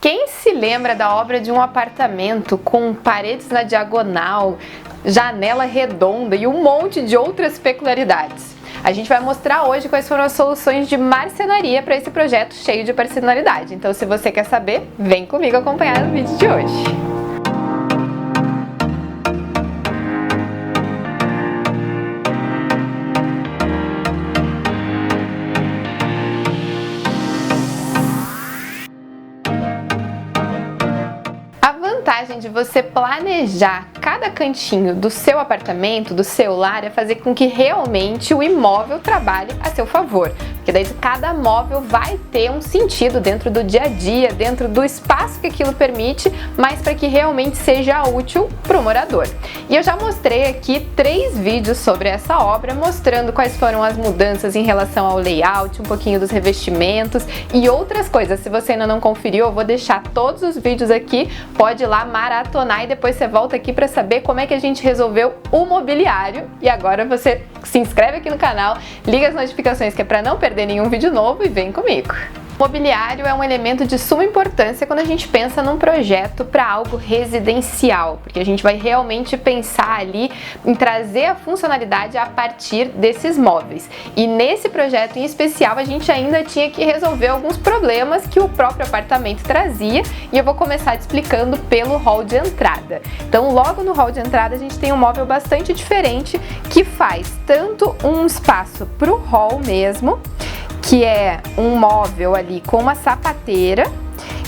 Quem se lembra da obra de um apartamento com paredes na diagonal, janela redonda e um monte de outras peculiaridades? A gente vai mostrar hoje quais foram as soluções de marcenaria para esse projeto cheio de personalidade. Então, se você quer saber, vem comigo acompanhar o vídeo de hoje. A vantagem de você planejar cada cantinho do seu apartamento, do seu lar, é fazer com que realmente o imóvel trabalhe a seu favor. Porque daí cada móvel vai ter um sentido dentro do dia a dia, dentro do espaço que aquilo permite, mas para que realmente seja útil para o morador. E eu já mostrei aqui 3 vídeos sobre essa obra, mostrando quais foram as mudanças em relação ao layout, um pouquinho dos revestimentos e outras coisas. Se você ainda não conferiu, eu vou deixar todos os vídeos aqui, pode ir lá maratonar e depois você volta aqui para saber como é que a gente resolveu o mobiliário. E agora você se inscreve aqui no canal, liga as notificações que é para não perder nenhum vídeo novo e vem comigo. Mobiliário é um elemento de suma importância quando a gente pensa num projeto para algo residencial, porque a gente vai realmente pensar ali em trazer a funcionalidade a partir desses móveis. E nesse projeto em especial a gente ainda tinha que resolver alguns problemas que o próprio apartamento trazia, e eu vou começar te explicando pelo hall de entrada. Então, logo no hall de entrada a gente tem um móvel bastante diferente que faz tanto um espaço para o hall mesmo, que é um móvel ali com uma sapateira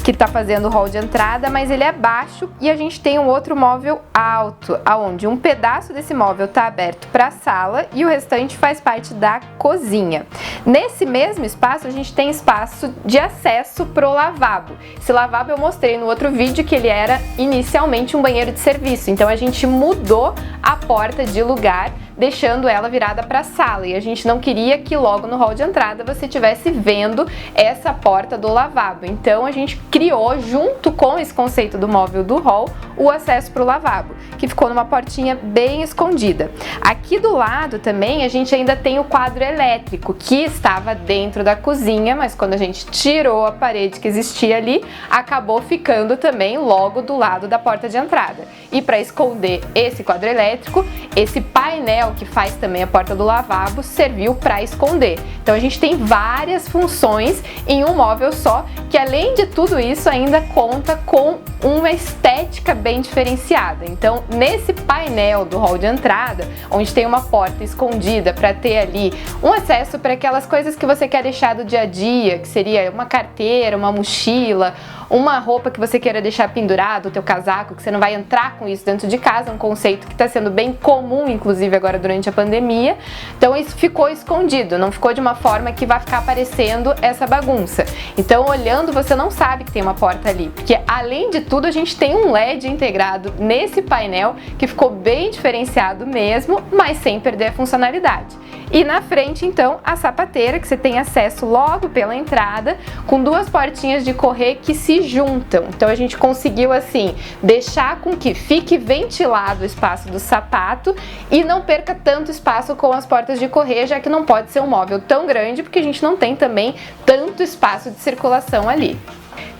que está fazendo o hall de entrada, mas ele é baixo, e a gente tem um outro móvel alto, aonde um pedaço desse móvel está aberto para a sala e o restante faz parte da cozinha. Nesse mesmo espaço a gente tem espaço de acesso para o lavabo. Esse lavabo eu mostrei no outro vídeo que ele era inicialmente um banheiro de serviço, então a gente mudou a porta de lugar, deixando ela virada para a sala, e a gente não queria que logo no hall de entrada você estivesse vendo essa porta do lavabo. Então a gente criou, junto com esse conceito do móvel do hall, o acesso para o lavabo, que ficou numa portinha bem escondida. Aqui do lado também a gente ainda tem o quadro elétrico, que estava dentro da cozinha, mas quando a gente tirou a parede que existia ali, acabou ficando também logo do lado da porta de entrada. E para esconder esse quadro elétrico, esse painel que faz também a porta do lavabo serviu para esconder. Então a gente tem várias funções em um móvel só, que além de tudo isso ainda conta com uma estética bem diferenciada. Então, nesse painel do hall de entrada, onde tem uma porta escondida para ter ali um acesso para aquelas coisas que você quer deixar do dia a dia, que seria uma carteira, uma mochila, uma roupa que você queira deixar pendurado, o teu casaco, que você não vai entrar com isso dentro de casa, um conceito que está sendo bem comum, inclusive agora durante a pandemia. Então isso ficou escondido, não ficou de uma forma que vai ficar aparecendo essa bagunça. Então, olhando, você não sabe que tem uma porta ali, porque além de tudo a gente tem um LED integrado nesse painel que ficou bem diferenciado mesmo, mas sem perder a funcionalidade. E na frente, então, a sapateira, que você tem acesso logo pela entrada, com 2 portinhas de correr que se juntam. Então a gente conseguiu assim deixar com que fique ventilado o espaço do sapato e não perca tanto espaço com as portas de correr, já que não pode ser um móvel tão grande, porque a gente não tem também tanto espaço de circulação ali.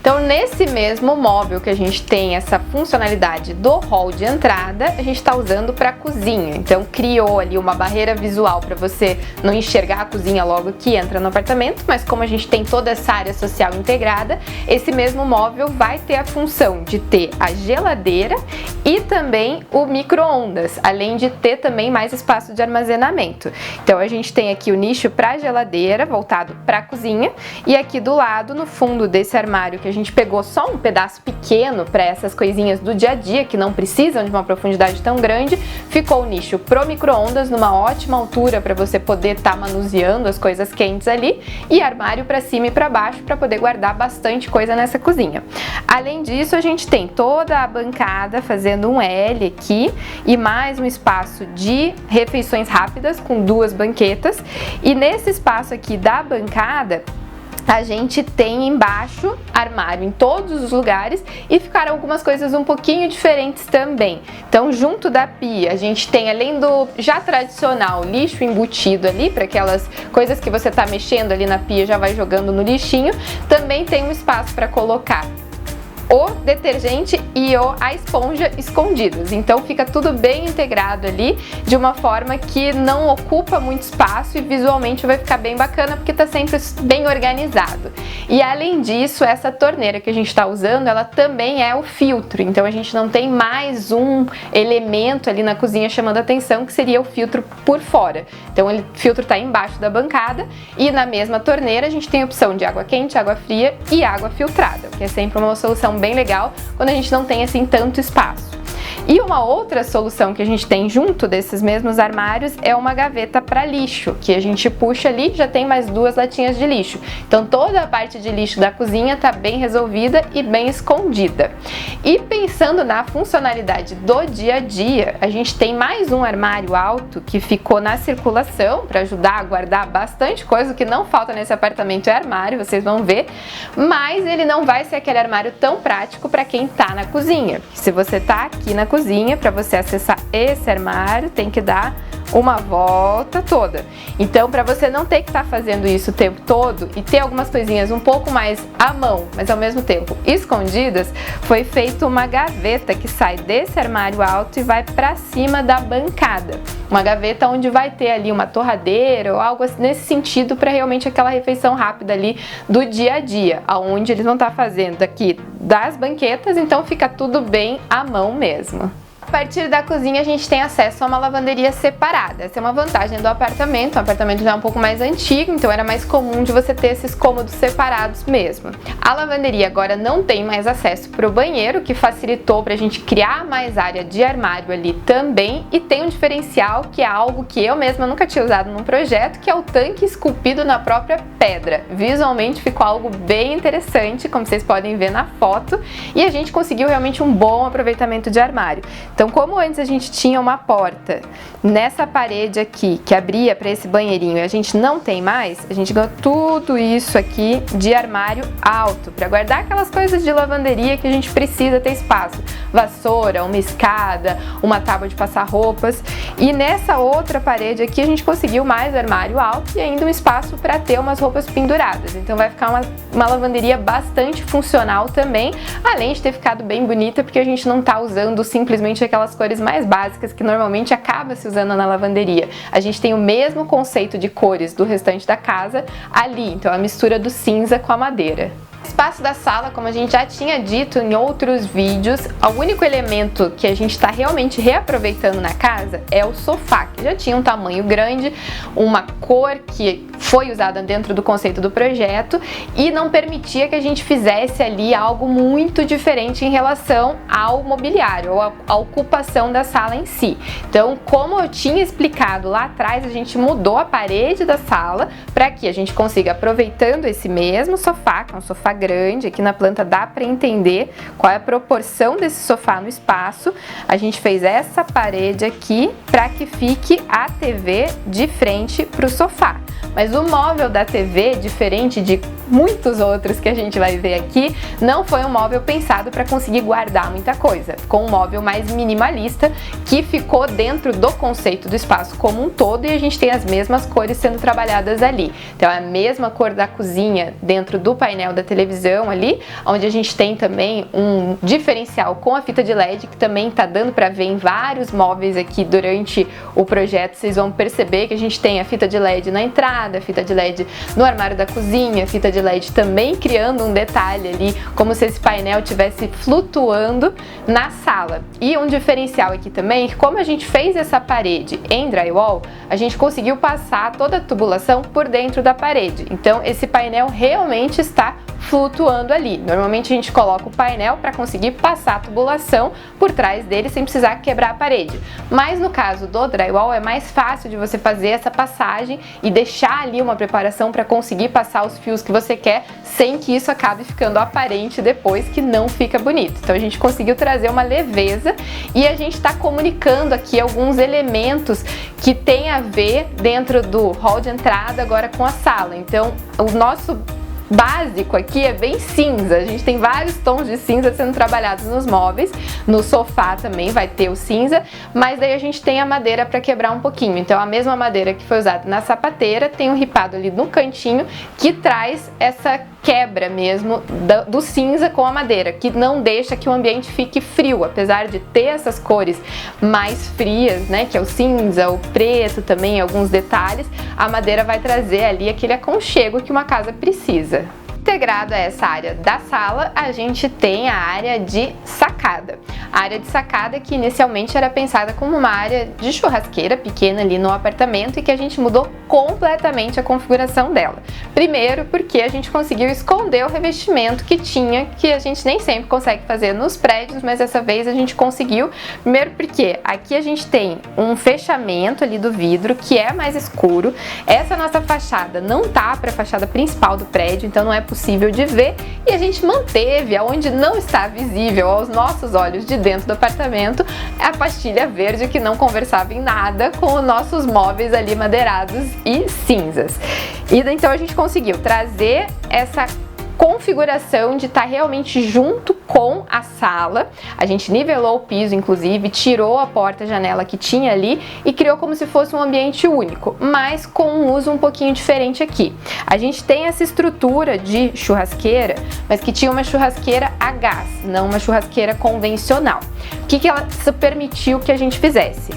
Então, nesse mesmo móvel que a gente tem essa funcionalidade do hall de entrada, a gente está usando para a cozinha. Então, criou ali uma barreira visual para você não enxergar a cozinha logo que entra no apartamento, mas como a gente tem toda essa área social integrada, esse mesmo móvel vai ter a função de ter a geladeira e também o micro-ondas, além de ter também mais espaço de armazenamento. Então, a gente tem aqui o nicho para a geladeira, voltado para a cozinha, e aqui do lado, no fundo desse armário que a gente pegou só um pedaço pequeno para essas coisinhas do dia a dia que não precisam de uma profundidade tão grande, ficou o nicho pro micro-ondas numa ótima altura para você poder estar manuseando as coisas quentes ali, e armário para cima e para baixo para poder guardar bastante coisa nessa cozinha. Além disso, a gente tem toda a bancada fazendo um L aqui e mais um espaço de refeições rápidas com 2 banquetas, e nesse espaço aqui da bancada a gente tem embaixo armário em todos os lugares, e ficaram algumas coisas um pouquinho diferentes também. Então, junto da pia, a gente tem, além do já tradicional lixo embutido ali, para aquelas coisas que você tá mexendo ali na pia, já vai jogando no lixinho, também tem um espaço para colocar o detergente e a esponja escondidos. Então fica tudo bem integrado ali, de uma forma que não ocupa muito espaço e visualmente vai ficar bem bacana, porque tá sempre bem organizado. E além disso, essa torneira que a gente está usando, ela também é o filtro. Então a gente não tem mais um elemento ali na cozinha chamando a atenção, que seria o filtro por fora. Então o filtro está embaixo da bancada e na mesma torneira a gente tem a opção de água quente, água fria e água filtrada, que é sempre uma solução bem legal quando a gente não tem assim tanto espaço. E uma outra solução que a gente tem junto desses mesmos armários é uma gaveta para lixo, que a gente puxa ali, já tem mais 2 latinhas de lixo. Então toda a parte de lixo da cozinha está bem resolvida e bem escondida. E pensando na funcionalidade do dia a dia, a gente tem mais um armário alto que ficou na circulação para ajudar a guardar bastante coisa. O que não falta nesse apartamento é armário, vocês vão ver, mas ele não vai ser aquele armário tão prático para quem está na cozinha. Se você está aqui na cozinha, para você acessar esse armário, tem que dar uma volta toda. Então, para você não ter que estar fazendo isso o tempo todo e ter algumas coisinhas um pouco mais à mão, mas ao mesmo tempo escondidas, foi feita uma gaveta que sai desse armário alto e vai para cima da bancada. Uma gaveta onde vai ter ali uma torradeira ou algo nesse sentido, para realmente aquela refeição rápida ali do dia a dia, aonde eles vão estar fazendo aqui das banquetas, então fica tudo bem à mão mesmo. A partir da cozinha a gente tem acesso a uma lavanderia separada. Essa é uma vantagem do apartamento. O apartamento já é um pouco mais antigo, então era mais comum de você ter esses cômodos separados mesmo. A lavanderia agora não tem mais acesso para o banheiro, o que facilitou para a gente criar mais área de armário ali também. E tem um diferencial que é algo que eu mesma nunca tinha usado num projeto, que é o tanque esculpido na própria pedra. Visualmente ficou algo bem interessante, como vocês podem ver na foto, e a gente conseguiu realmente um bom aproveitamento de armário. Então, como antes a gente tinha uma porta nessa parede aqui que abria para esse banheirinho e a gente não tem mais, a gente ganhou tudo isso aqui de armário alto para guardar aquelas coisas de lavanderia que a gente precisa ter espaço. Vassoura, uma escada, uma tábua de passar roupas. E nessa outra parede aqui a gente conseguiu mais armário alto e ainda um espaço para ter umas roupas penduradas. Então vai ficar uma lavanderia bastante funcional também, além de ter ficado bem bonita, porque a gente não está usando simplesmente aquelas cores mais básicas que normalmente acaba se usando na lavanderia. A gente tem o mesmo conceito de cores do restante da casa ali, então a mistura do cinza com a madeira. Espaço da sala, como a gente já tinha dito em outros vídeos, o único elemento que a gente está realmente reaproveitando na casa é o sofá, que já tinha um tamanho grande, uma cor que foi usada dentro do conceito do projeto e não permitia que a gente fizesse ali algo muito diferente em relação ao mobiliário ou à ocupação da sala em si. Então, como eu tinha explicado lá atrás, a gente mudou a parede da sala para que a gente consiga, aproveitando esse mesmo sofá, que é um sofá grande, aqui na planta dá para entender qual é a proporção desse sofá no espaço. A gente fez essa parede aqui para que fique a TV de frente para o sofá. Mas o móvel da TV, diferente de muitos outros que a gente vai ver aqui, não foi um móvel pensado para conseguir guardar muita coisa. Ficou um móvel mais minimalista que ficou dentro do conceito do espaço como um todo, e a gente tem as mesmas cores sendo trabalhadas ali. Então é a mesma cor da cozinha dentro do painel da televisão ali, onde a gente tem também um diferencial com a fita de LED, que também tá dando para ver em vários móveis aqui durante o projeto. Vocês vão perceber que a gente tem a fita de LED na entrada, a fita de LED no armário da cozinha, a fita de LED também criando um detalhe ali, como se esse painel estivesse flutuando na sala. E um diferencial aqui também é que, como a gente fez essa parede em drywall, a gente conseguiu passar toda a tubulação por dentro da parede. Então esse painel realmente está flutuando ali. Normalmente a gente coloca o painel para conseguir passar a tubulação por trás dele sem precisar quebrar a parede. Mas no caso do drywall é mais fácil de você fazer essa passagem e deixar ali uma preparação para conseguir passar os fios que você quer sem que isso acabe ficando aparente depois, que não fica bonito. Então a gente conseguiu trazer uma leveza e a gente está comunicando aqui alguns elementos que tem a ver dentro do hall de entrada agora com a sala. Então o nosso básico aqui é bem cinza. A gente tem vários tons de cinza sendo trabalhados nos móveis. No sofá também vai ter o cinza, mas daí a gente tem a madeira para quebrar um pouquinho. Então a mesma madeira que foi usada na sapateira tem um ripado ali no cantinho que traz essa quebra mesmo do cinza com a madeira, que não deixa que o ambiente fique frio, apesar de ter essas cores mais frias, né, que é o cinza, o preto também, alguns detalhes, a madeira vai trazer ali aquele aconchego que uma casa precisa. Integrado a essa área da sala, a gente tem a área de sacada. A área de sacada que inicialmente era pensada como uma área de churrasqueira pequena ali no apartamento e que a gente mudou completamente a configuração dela. Primeiro porque a gente conseguiu esconder o revestimento que tinha, que a gente nem sempre consegue fazer nos prédios, mas dessa vez a gente conseguiu. Primeiro porque aqui a gente tem um fechamento ali do vidro que é mais escuro. Essa nossa fachada não tá para a fachada principal do prédio, então não é possível de ver, e a gente manteve aonde não está visível aos nossos olhos de dentro do apartamento a pastilha verde que não conversava em nada com os nossos móveis ali madeirados e cinzas. E então a gente conseguiu trazer essa configuração de estar realmente junto com a sala. A gente nivelou o piso, inclusive, tirou a porta-janela que tinha ali e criou como se fosse um ambiente único, mas com um uso um pouquinho diferente aqui. A gente tem essa estrutura de churrasqueira, mas que tinha uma churrasqueira a gás, não uma churrasqueira convencional. O que ela permitiu que a gente fizesse?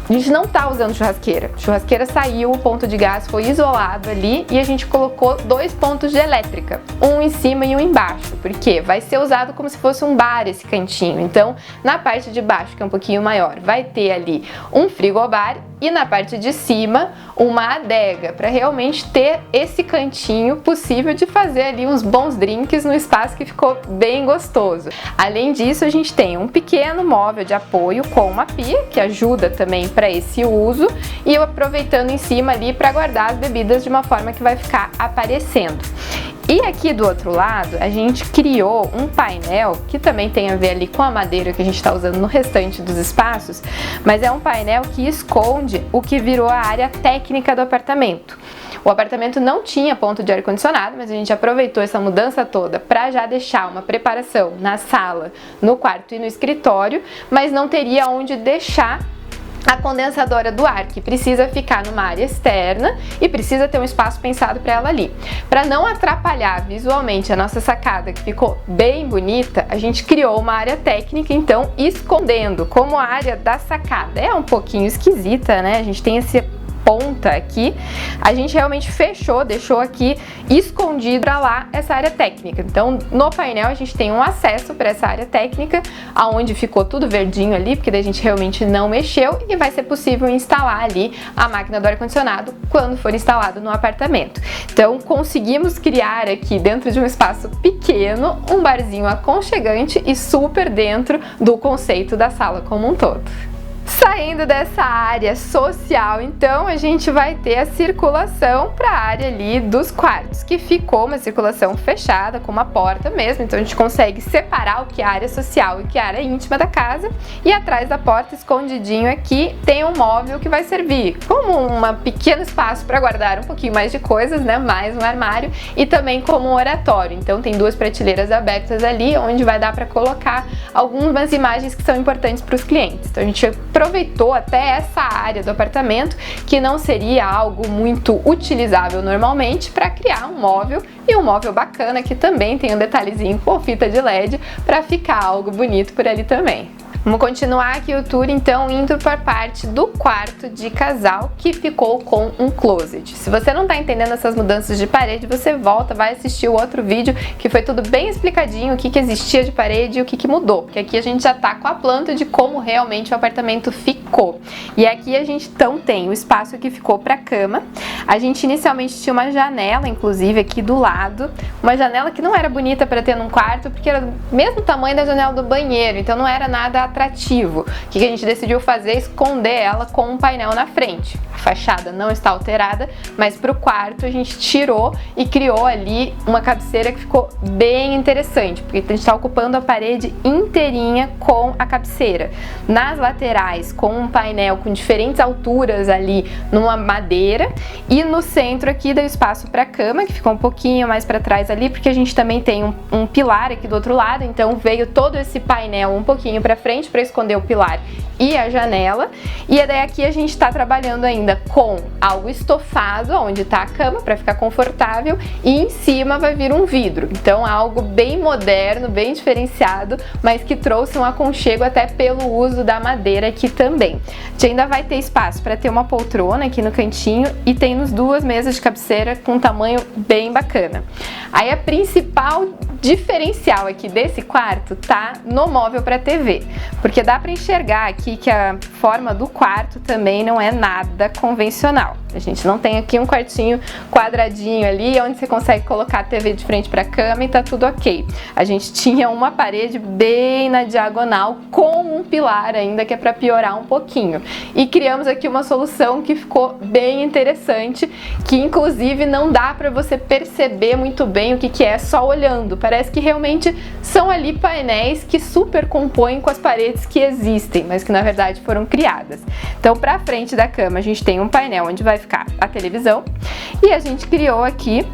A gente não tá usando churrasqueira. A churrasqueira saiu, o ponto de gás foi isolado ali e a gente colocou 2 pontos de elétrica, um em cima e um embaixo, porque vai ser usado como se fosse um bar esse cantinho. Então, na parte de baixo, que é um pouquinho maior, vai ter ali um frigobar e na parte de cima uma adega, para realmente ter esse cantinho possível de fazer ali uns bons drinks no espaço que ficou bem gostoso. Além disso, a gente tem um pequeno móvel de apoio com uma pia, que ajuda também para esse uso, e eu aproveitando em cima ali para guardar as bebidas de uma forma que vai ficar aparecendo. E aqui do outro lado, a gente criou um painel que também tem a ver ali com a madeira que a gente está usando no restante dos espaços, mas é um painel que esconde o que virou a área técnica do apartamento. O apartamento não tinha ponto de ar-condicionado, mas a gente aproveitou essa mudança toda para já deixar uma preparação na sala, no quarto e no escritório, mas não teria onde deixar a condensadora do ar, que precisa ficar numa área externa e precisa ter um espaço pensado para ela ali. Para não atrapalhar visualmente a nossa sacada, que ficou bem bonita, a gente criou uma área técnica, então, escondendo como a área da sacada. É um pouquinho esquisita, né? A gente tem esse ponta aqui, a gente realmente fechou, deixou aqui escondido para lá essa área técnica. Então, no painel a gente tem um acesso para essa área técnica, aonde ficou tudo verdinho ali, porque daí a gente realmente não mexeu, e vai ser possível instalar ali a máquina do ar-condicionado quando for instalado no apartamento. Então, conseguimos criar aqui dentro de um espaço pequeno, um barzinho aconchegante e super dentro do conceito da sala como um todo. Saindo dessa área social, então, a gente vai ter a circulação para a área ali dos quartos, que ficou uma circulação fechada, com uma porta mesmo, então a gente consegue separar o que é a área social e o que é a área íntima da casa, e atrás da porta, escondidinho aqui, tem um móvel que vai servir como um pequeno espaço para guardar um pouquinho mais de coisas, né, mais um armário, e também como um oratório. Então tem 2 prateleiras abertas ali, onde vai dar para colocar algumas imagens que são importantes para os clientes. Então a gente aproveitou até essa área do apartamento, que não seria algo muito utilizável normalmente, para criar um móvel, e um móvel bacana que também tem um detalhezinho com fita de LED para ficar algo bonito por ali também. Vamos continuar aqui o tour, então, indo para a parte do quarto de casal, que ficou com um closet. Se você não está entendendo essas mudanças de parede, você volta, vai assistir o outro vídeo, que foi tudo bem explicadinho, o que existia de parede e o que mudou. Porque aqui a gente já tá com a planta de como realmente o apartamento ficou. E aqui a gente então tem o espaço que ficou para cama. A gente inicialmente tinha uma janela, inclusive, aqui do lado. Uma janela que não era bonita para ter num quarto, porque era do mesmo tamanho da janela do banheiro, então não era nada atrativo. O que a gente decidiu fazer? Esconder ela com um painel na frente. A fachada não está alterada, mas para o quarto a gente tirou e criou ali uma cabeceira que ficou bem interessante, porque a gente está ocupando a parede inteirinha com a cabeceira. Nas laterais, com um painel com diferentes alturas ali numa madeira, e no centro aqui deu espaço para a cama, que ficou um pouquinho mais para trás ali, porque a gente também tem um pilar aqui do outro lado, então veio todo esse painel um pouquinho para frente para esconder o pilar e a janela. E daí aqui a gente está trabalhando ainda com algo estofado, onde está a cama para ficar confortável, e em cima vai vir um vidro. Então algo bem moderno, bem diferenciado, mas que trouxe um aconchego até pelo uso da madeira aqui também. A gente ainda vai ter espaço para ter uma poltrona aqui no cantinho, e tem duas mesas de cabeceira com um tamanho bem bacana. Aí a principal diferencial aqui desse quarto tá no móvel para TV, porque dá para enxergar aqui que a forma do quarto também não é nada convencional. A gente não tem aqui um quartinho quadradinho ali onde você consegue colocar a TV de frente para a cama e tá tudo ok. A gente tinha uma parede bem na diagonal com um pilar ainda, que é para piorar um pouquinho. E criamos aqui uma solução que ficou bem interessante, que inclusive não dá para você perceber muito bem o que é só olhando. Parece que realmente são ali painéis que super compõem com as paredes que existem, mas que na verdade foram criadas. Então, para frente da cama a gente tem um painel onde vai ficar a televisão, e a gente criou aqui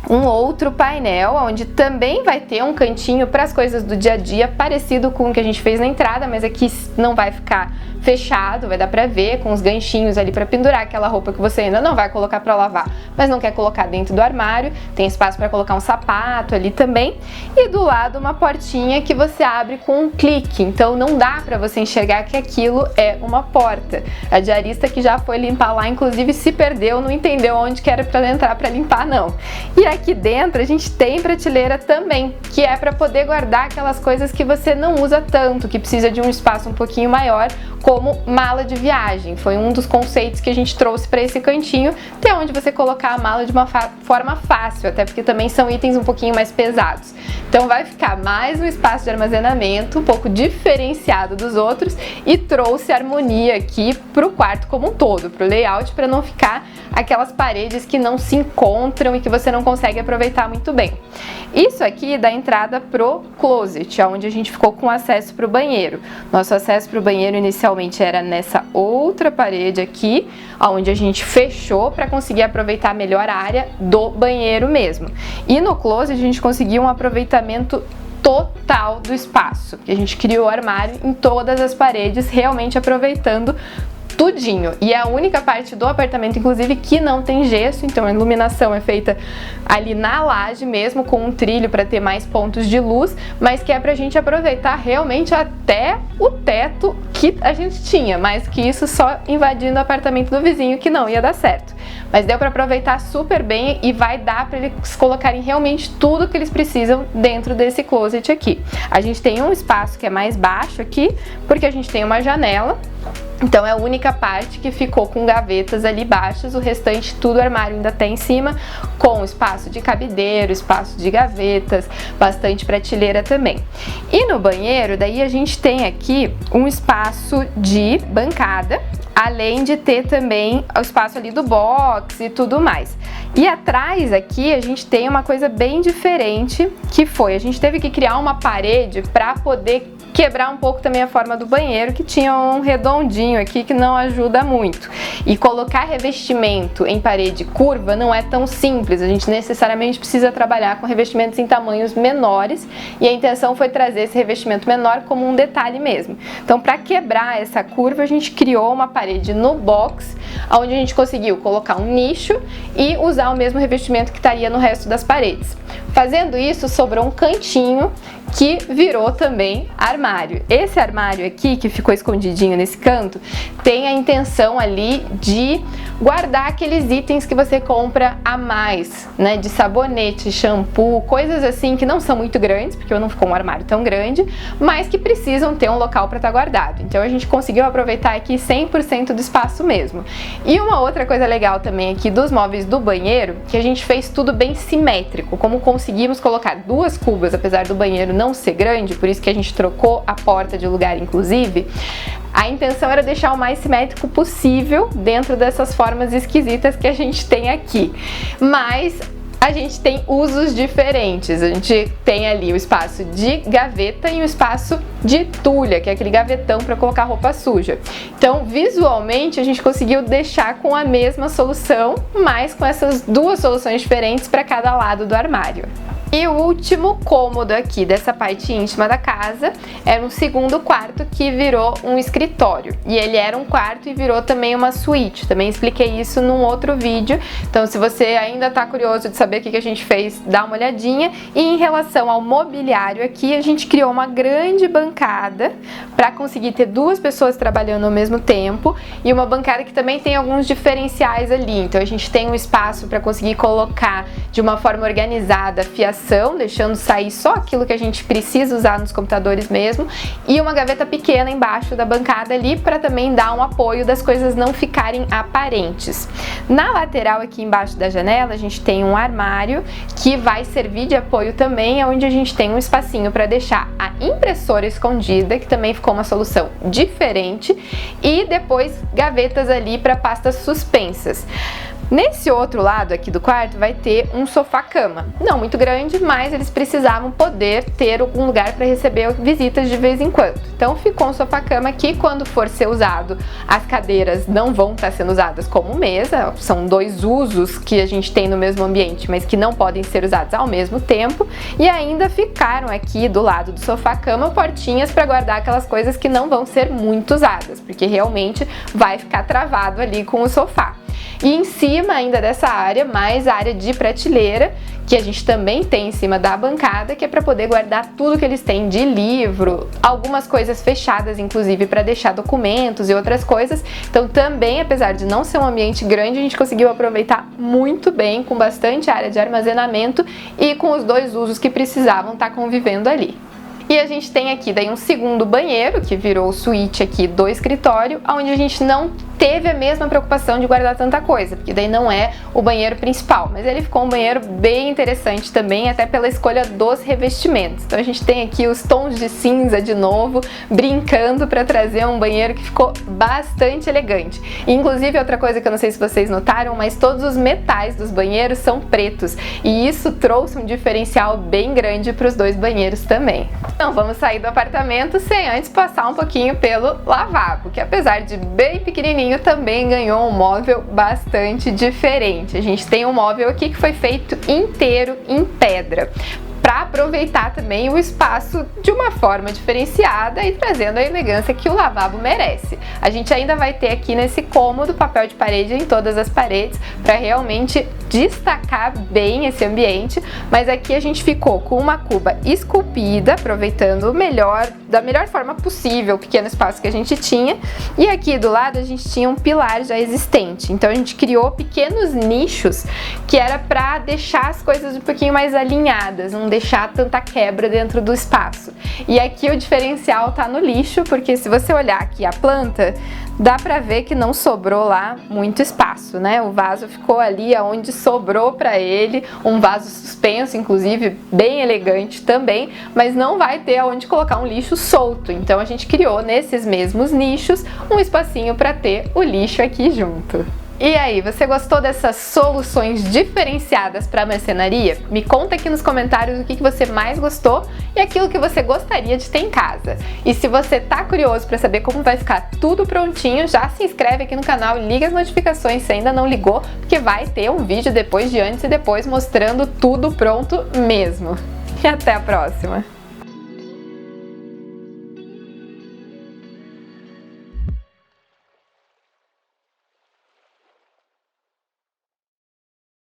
um outro painel onde também vai ter um cantinho para as coisas do dia a dia, parecido com o que a gente fez na entrada, mas aqui não vai ficar fechado, vai dar pra ver, com os ganchinhos ali pra pendurar aquela roupa que você ainda não vai colocar pra lavar, mas não quer colocar dentro do armário. Tem espaço para colocar um sapato ali também, e do lado uma portinha que você abre com um clique, então não dá pra você enxergar que aquilo é uma porta. A diarista que já foi limpar lá, inclusive, se perdeu, não entendeu onde que era pra entrar pra limpar, não. E aqui dentro a gente tem prateleira também, que é para poder guardar aquelas coisas que você não usa tanto, que precisa de um espaço um pouquinho maior, como mala de viagem. Foi um dos conceitos que a gente trouxe para esse cantinho, ter onde você colocar a mala de uma forma fácil, até porque também são itens um pouquinho mais pesados. Então vai ficar mais um espaço de armazenamento um pouco diferenciado dos outros, e trouxe harmonia aqui para o quarto como um todo, para o layout, para não ficar aquelas paredes que não se encontram e que você não consegue aproveitar muito bem. Isso aqui dá entrada pro closet, onde a gente ficou com acesso para o banheiro. Nosso acesso para o banheiro inicialmente era nessa outra parede aqui, onde a gente fechou para conseguir aproveitar melhor a área do banheiro mesmo. E no closet a gente conseguiu um aproveitamento total do espaço. A gente criou armário em todas as paredes, realmente aproveitando tudinho. E é a única parte do apartamento, inclusive, que não tem gesso, então a iluminação é feita ali na laje mesmo, com um trilho para ter mais pontos de luz, mas que é pra gente aproveitar realmente até o teto que a gente tinha, mais que isso só invadindo o apartamento do vizinho, que não ia dar certo. Mas deu para aproveitar super bem, e vai dar para eles colocarem realmente tudo que eles precisam dentro desse closet aqui. A gente tem um espaço que é mais baixo aqui, porque a gente tem uma janela. Então é a única parte que ficou com gavetas ali baixas, o restante tudo armário ainda tem em cima, com espaço de cabideiro, espaço de gavetas, bastante prateleira também. E no banheiro, daí a gente tem aqui um espaço de bancada, além de ter também o espaço ali do box e tudo mais. E atrás aqui a gente tem uma coisa bem diferente, que foi, a gente teve que criar uma parede para poder quebrar um pouco também a forma do banheiro, que tinha um redondinho aqui que não ajuda muito. E colocar revestimento em parede curva não é tão simples, a gente necessariamente precisa trabalhar com revestimentos em tamanhos menores, e a intenção foi trazer esse revestimento menor como um detalhe mesmo. Então, para quebrar essa curva, a gente criou uma parede no box, onde a gente conseguiu colocar um nicho e usar o mesmo revestimento que estaria no resto das paredes. Fazendo isso, sobrou um cantinho que virou também armário. Esse armário aqui, que ficou escondidinho nesse canto, tem a intenção ali de guardar aqueles itens que você compra a mais, né? De sabonete, shampoo, coisas assim que não são muito grandes, porque eu não ficou um armário tão grande, mas que precisam ter um local para estar guardado. Então a gente conseguiu aproveitar aqui 100% do espaço mesmo. E uma outra coisa legal também aqui dos móveis do banheiro, que a gente fez tudo bem simétrico, como conseguimos colocar duas cubas, apesar do banheiro não ser grande, por isso que a gente trocou a porta de lugar, inclusive. A intenção era deixar o mais simétrico possível dentro dessas formas esquisitas que a gente tem aqui. Mas A gente tem usos diferentes, a gente tem ali o espaço de gaveta e o espaço de tulha, que é aquele gavetão para colocar roupa suja. Então, visualmente, a gente conseguiu deixar com a mesma solução, mas com essas duas soluções diferentes para cada lado do armário. E o último cômodo aqui dessa parte íntima da casa era um segundo quarto que virou um escritório. E ele era um quarto e virou também uma suíte. Também expliquei isso num outro vídeo. Então, se você ainda está curioso de saber o que a gente fez, dá uma olhadinha. E em relação ao mobiliário aqui, a gente criou uma grande bancada para conseguir ter duas pessoas trabalhando ao mesmo tempo. E uma bancada que também tem alguns diferenciais ali. Então, a gente tem um espaço para conseguir colocar de uma forma organizada fiação, deixando sair só aquilo que a gente precisa usar nos computadores mesmo, e uma gaveta pequena embaixo da bancada ali para também dar um apoio das coisas não ficarem aparentes. Na lateral aqui embaixo da janela a gente tem um armário que vai servir de apoio também, onde a gente tem um espacinho para deixar a impressora escondida, que também ficou uma solução diferente, e depois gavetas ali para pastas suspensas. Nesse outro lado aqui do quarto vai ter um sofá-cama, não muito grande, mas eles precisavam poder ter algum lugar para receber visitas de vez em quando. Então ficou um sofá-cama que, quando for ser usado, as cadeiras não vão estar sendo usadas como mesa, são dois usos que a gente tem no mesmo ambiente, mas que não podem ser usados ao mesmo tempo, e ainda ficaram aqui do lado do sofá-cama portinhas para guardar aquelas coisas que não vão ser muito usadas, porque realmente vai ficar travado ali com o sofá. E em cima ainda dessa área, mais a área de prateleira, que a gente também tem em cima da bancada, que é para poder guardar tudo que eles têm de livro, algumas coisas fechadas, inclusive para deixar documentos e outras coisas. Então também, apesar de não ser um ambiente grande, a gente conseguiu aproveitar muito bem, com bastante área de armazenamento e com os dois usos que precisavam estar convivendo ali. E a gente tem aqui daí um segundo banheiro, que virou suíte aqui do escritório, onde a gente não teve a mesma preocupação de guardar tanta coisa, porque daí não é o banheiro principal, mas ele ficou um banheiro bem interessante também, até pela escolha dos revestimentos. Então a gente tem aqui os tons de cinza de novo, brincando para trazer um banheiro que ficou bastante elegante. E, inclusive, outra coisa que eu não sei se vocês notaram, mas todos os metais dos banheiros são pretos, e isso trouxe um diferencial bem grande para os dois banheiros também. Então vamos sair do apartamento sem antes passar um pouquinho pelo lavabo, que apesar de bem pequenininho, também ganhou um móvel bastante diferente. A gente tem um móvel aqui que foi feito inteiro em pedra, para aproveitar também o espaço de uma forma diferenciada e trazendo a elegância que o lavabo merece. A gente ainda vai ter aqui nesse cômodo papel de parede em todas as paredes para realmente destacar bem esse ambiente, mas aqui a gente ficou com uma cuba esculpida, aproveitando da melhor forma possível o pequeno espaço que a gente tinha, e aqui do lado a gente tinha um pilar já existente, então a gente criou pequenos nichos que era para deixar as coisas um pouquinho mais alinhadas, não deixar tanta quebra dentro do espaço. E aqui o diferencial tá no lixo, porque se você olhar aqui a planta, dá pra ver que não sobrou lá muito espaço, né? O vaso ficou ali aonde sobrou pra ele, um vaso suspenso, inclusive, bem elegante também, mas não vai ter aonde colocar um lixo solto. Então a gente criou nesses mesmos nichos um espacinho pra ter o lixo aqui junto. E aí, você gostou dessas soluções diferenciadas para marcenaria? Me conta aqui nos comentários o que você mais gostou e aquilo que você gostaria de ter em casa. E se você tá curioso para saber como vai ficar tudo prontinho, já se inscreve aqui no canal e liga as notificações se ainda não ligou, porque vai ter um vídeo depois de antes e depois mostrando tudo pronto mesmo. E até a próxima!